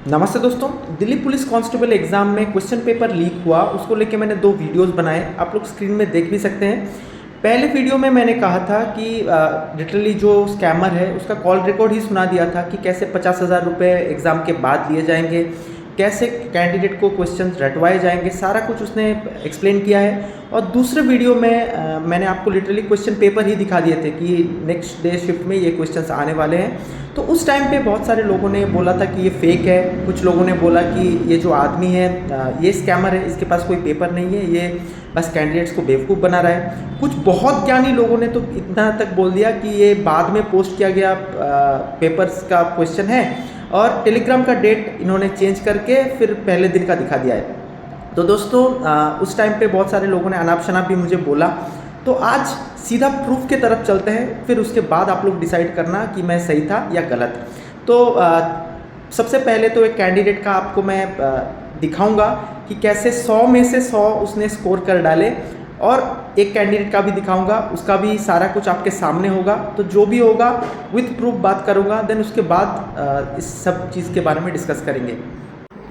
नमस्ते दोस्तों। Delhi police constable exam में क्वेश्चन पेपर लीक हुआ, उसको लेके मैंने 2 वीडियोस बनाए, आप लोग स्क्रीन में देख भी सकते हैं। पहले वीडियो में मैंने कहा था कि लिटरली जो स्कैमर है उसका कॉल रिकॉर्ड ही सुना दिया था कि कैसे 50,000 रुपये एग्ज़ाम के बाद लिए जाएंगे, कैसे कैंडिडेट को क्वेश्चंस रटवाए जाएंगे, सारा कुछ उसने एक्सप्लेन किया है। और दूसरे वीडियो में मैंने आपको लिटरली क्वेश्चन पेपर ही दिखा दिए थे कि नेक्स्ट डे शिफ्ट में ये क्वेश्चंस आने वाले हैं। तो उस टाइम पे बहुत सारे लोगों ने बोला था कि ये फेक है, कुछ लोगों ने बोला कि ये जो आदमी है ये स्कैमर है, इसके पास कोई पेपर नहीं है, ये बस कैंडिडेट्स को बेवकूफ़ बना रहा है। कुछ बहुत ज्ञानी लोगों ने तो इतना तक बोल दिया कि ये बाद में पोस्ट किया गया पेपर्स का क्वेश्चन है और टेलीग्राम का डेट इन्होंने चेंज करके फिर पहले दिन का दिखा दिया है। तो दोस्तों उस टाइम पे बहुत सारे लोगों ने अनाप शनाप भी मुझे बोला। तो आज सीधा प्रूफ के तरफ चलते हैं, फिर उसके बाद आप लोग डिसाइड करना कि मैं सही था या गलत। तो सबसे पहले तो एक कैंडिडेट का आपको मैं दिखाऊंगा कि कैसे 100 में से 100 उसने स्कोर कर डाले, और एक कैंडिडेट का भी दिखाऊंगा, उसका भी सारा कुछ आपके सामने होगा। तो जो भी होगा विथ प्रूफ बात करूंगा, देन उसके बाद इस सब चीज़ के बारे में डिस्कस करेंगे।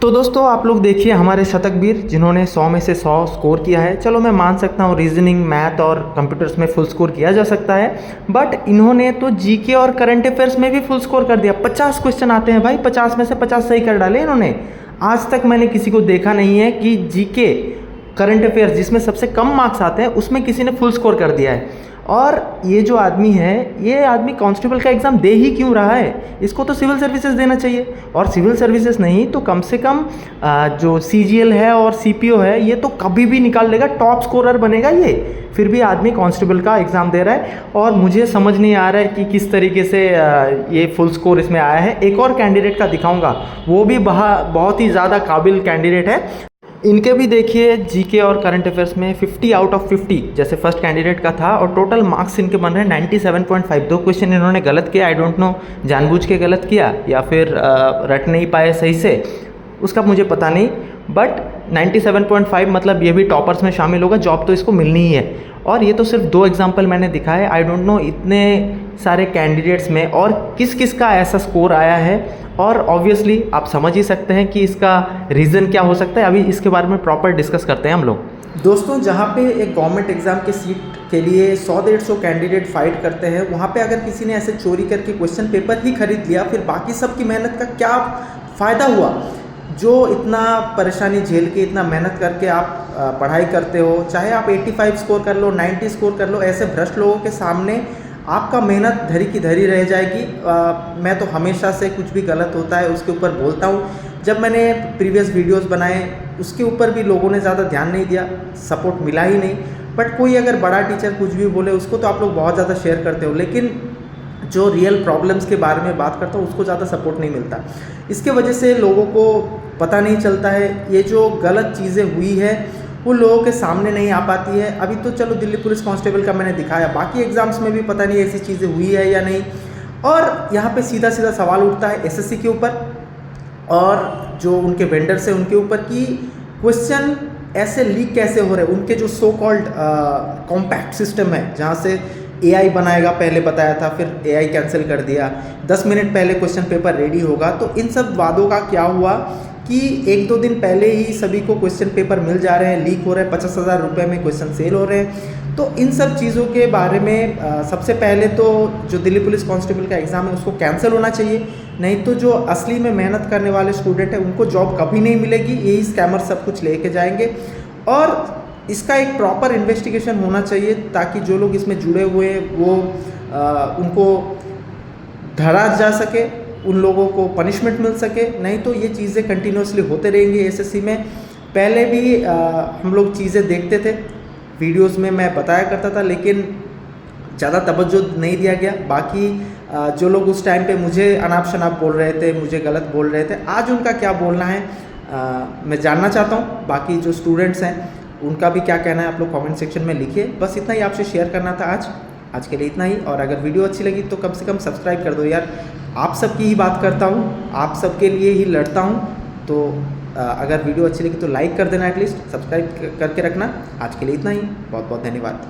तो दोस्तों आप लोग देखिए हमारे शतकवीर जिन्होंने 100 में से 100 स्कोर किया है। चलो मैं मान सकता हूँ रीजनिंग, मैथ और कंप्यूटर्स में फुल स्कोर किया जा सकता है, बट इन्होंने तो जीके और करंट अफेयर्स में भी फुल स्कोर कर दिया। 50 क्वेश्चन आते हैं भाई, 50 में से 50 सही कर डाले इन्होंने। आज तक मैंने किसी को देखा नहीं है कि जीके करंट अफेयर्स जिसमें सबसे कम मार्क्स आते हैं उसमें किसी ने फुल स्कोर कर दिया है। और ये जो आदमी है, ये आदमी कांस्टेबल का एग्ज़ाम दे ही क्यों रहा है? इसको तो सिविल सर्विसेज देना चाहिए, और सिविल सर्विसेज नहीं तो कम से कम जो सीजीएल है और सीपीओ है ये तो कभी भी निकाल लेगा, टॉप स्कोरर बनेगा ये। फिर भी आदमी कांस्टेबल का एग्ज़ाम दे रहा है, और मुझे समझ नहीं आ रहा है कि किस तरीके से ये फुल स्कोर इसमें आया है। एक और कैंडिडेट का दिखाऊंगा, वो भी बहुत ही ज़्यादा काबिल कैंडिडेट है। इनके भी देखिए जीके और करंट अफेयर्स में 50 आउट ऑफ 50 जैसे फर्स्ट कैंडिडेट का था, और टोटल मार्क्स इनके बन रहे हैं 97.5। 2 क्वेश्चन इन्होंने गलत किया, आई डोंट नो जानबूझ के गलत किया या फिर रट नहीं पाए सही से, उसका मुझे पता नहीं। बट 97.5 मतलब ये भी टॉपर्स में शामिल होगा, जॉब तो इसको मिलनी ही है। और ये तो सिर्फ 2 एग्जाम्पल मैंने दिखाए, आई डोंट नो इतने सारे कैंडिडेट्स में और किस किस का ऐसा स्कोर आया है। और ऑब्वियसली आप समझ ही सकते हैं कि इसका रीज़न क्या हो सकता है। अभी इसके बारे में प्रॉपर डिस्कस करते हैं हम लोग। दोस्तों जहाँ पे एक गवर्नमेंट एग्जाम के सीट के लिए 100-150 कैंडिडेट फाइट करते हैं, वहाँ पे अगर किसी ने ऐसे चोरी करके क्वेश्चन पेपर ही खरीद लिया, फिर बाकी सबकी मेहनत का क्या फ़ायदा हुआ? जो इतना परेशानी झेल के, इतना मेहनत करके आप पढ़ाई करते हो, चाहे आप 85 स्कोर कर लो, 90 स्कोर कर लो, ऐसे भ्रष्ट लोगों के सामने आपका मेहनत धरी की धरी रह जाएगी। मैं तो हमेशा से कुछ भी गलत होता है उसके ऊपर बोलता हूँ। जब मैंने प्रीवियस वीडियोस बनाए उसके ऊपर भी लोगों ने ज़्यादा ध्यान नहीं दिया, सपोर्ट मिला ही नहीं। बट कोई अगर बड़ा टीचर कुछ भी बोले उसको तो आप लोग बहुत ज़्यादा शेयर करते हो, लेकिन जो रियल प्रॉब्लम्स के बारे में बात करता हूँ उसको ज़्यादा सपोर्ट नहीं मिलता। इसके वजह से लोगों को पता नहीं चलता है, ये जो गलत चीज़ें हुई है वो लोगों के सामने नहीं आ पाती है। अभी तो चलो दिल्ली पुलिस कांस्टेबल का मैंने दिखाया, बाकी एग्जाम्स में भी पता नहीं ऐसी चीज़ें हुई है या नहीं। और यहाँ पे सीधा सीधा सवाल उठता है एसएससी के ऊपर और जो उनके वेंडर्स हैं उनके ऊपर कि क्वेश्चन ऐसे लीक कैसे हो रहे हैं। उनके जो सो कॉल्ड कॉम्पैक्ट सिस्टम है, जहाँ से एआई बनाएगा पहले बताया था, फिर एआई कैंसिल कर दिया, 10 मिनट पहले क्वेश्चन पेपर रेडी होगा। तो इन सब वादों का क्या हुआ कि 1-2 दिन पहले ही सभी को क्वेश्चन पेपर मिल जा रहे हैं, लीक हो रहे हैं, 50,000 रुपये में क्वेश्चन सेल हो रहे हैं। तो इन सब चीज़ों के बारे में सबसे पहले तो जो दिल्ली पुलिस कांस्टेबल का एग्ज़ाम है उसको कैंसिल होना चाहिए, नहीं तो जो असली में मेहनत करने वाले स्टूडेंट हैं उनको जॉब कभी नहीं मिलेगी। यही स्कैमर सब कुछ लेके जाएंगे, और इसका एक प्रॉपर इन्वेस्टिगेशन होना चाहिए ताकि जो लोग इसमें जुड़े हुए वो उनको धरा जा सके, उन लोगों को पनिशमेंट मिल सके। नहीं तो ये चीज़ें कंटिन्यूसली होते रहेंगी एसएससी में। पहले भी हम लोग चीज़ें देखते थे, वीडियोस में मैं बताया करता था, लेकिन ज़्यादा तवज्जो नहीं दिया गया। बाकी जो लोग उस टाइम पे मुझे अनाप शनाप बोल रहे थे, मुझे गलत बोल रहे थे, आज उनका क्या बोलना है मैं जानना चाहता हूँ। बाकी जो स्टूडेंट्स हैं उनका भी क्या कहना है आप लोग कमेंट सेक्शन में लिखिए। बस इतना ही आपसे शेयर करना था आज के लिए इतना ही। और अगर वीडियो अच्छी लगी तो कम से कम सब्सक्राइब कर दो यार, आप सबकी ही बात करता हूँ, आप सबके लिए ही लड़ता हूँ। तो अगर वीडियो अच्छी लगी तो लाइक कर देना, एटलीस्ट सब्सक्राइब करके रखना। आज के लिए इतना ही, बहुत बहुत धन्यवाद।